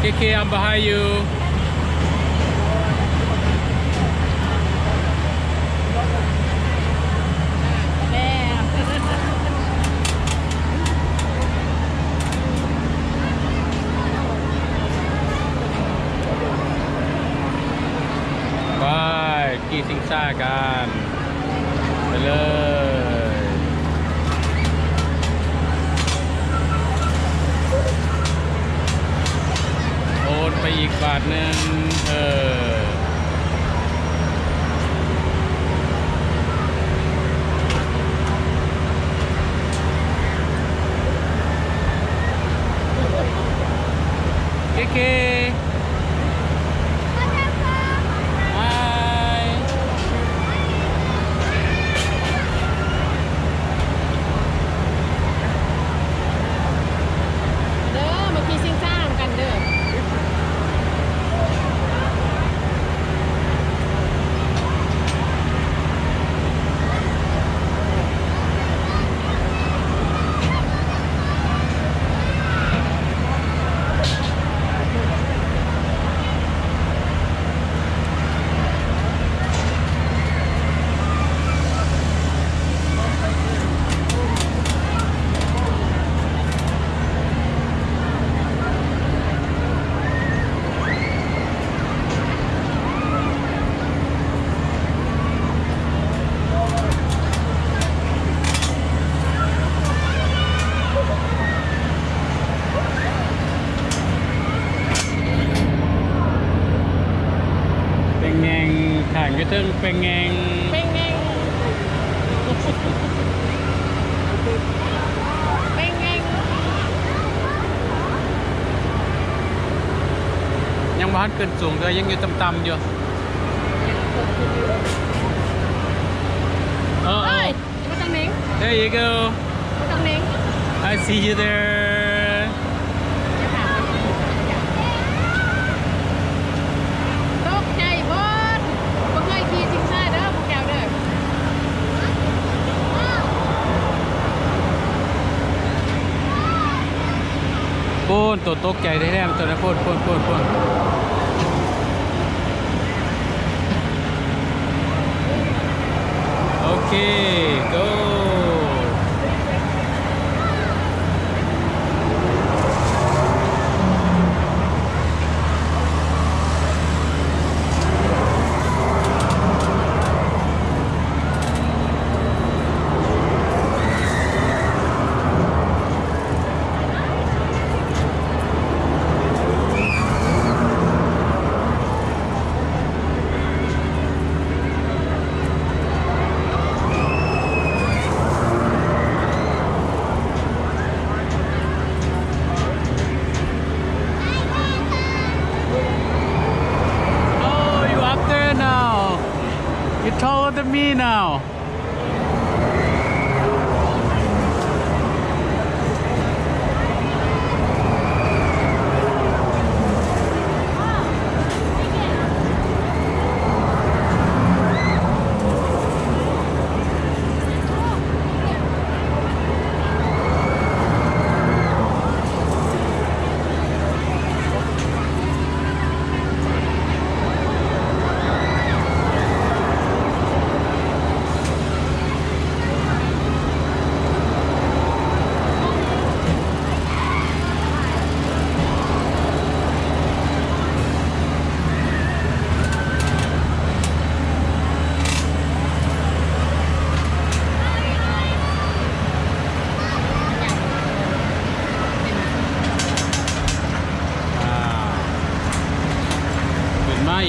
KK, I'm behind you. Bye. ขี่ซิงซ่ากันไปเลยโอนไปอีกบาทหนึ่งเคขางก็ถึงเป็นไงยังบ้านเกินสูงเลยยังอยู่ต่ำๆอยู่เฮ้ยมาตังเน้ง There you go มาตังเน้ง I see you thereตกใจบอสบ่เคยขี่ซิงซ่าเด้อพวกแกวเด้อปูนตัวตกใจได้แน่ตัวนั้นปูนโอเค go You're taller than me now.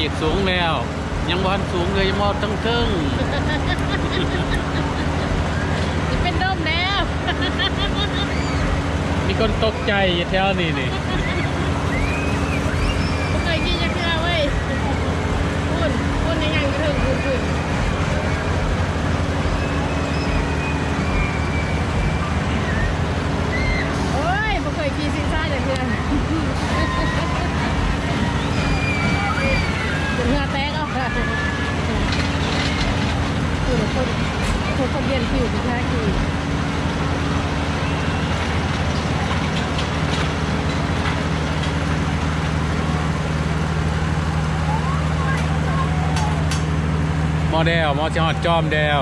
อีกสูงแล้วยังบอลสูงเลยยังมอตั้งครึ่งจะเป็นดมแล้ว มีคนตกใจแถวนี้นี่บ่เคยขี่จักเทื่อเว้ยคุณยังกระถึงคุณโอ้ยบ่เคยขี่ซิงซ่าจักเทื่อเหงื่อแตกเอาค่ะคนเรียนคิวที่แท้คือ อแดวมอจะหอดจอมแดว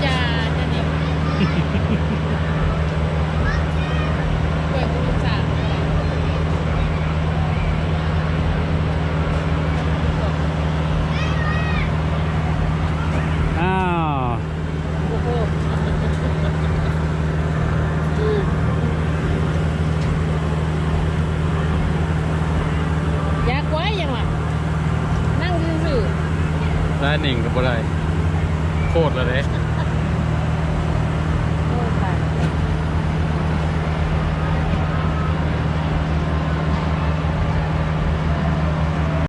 จะนี่เปิดคุณสาว อ้าว โอ้โหอยากไว้ยังวะนั่งซื่อ ได้หนิงกับอะไรโคตรเลย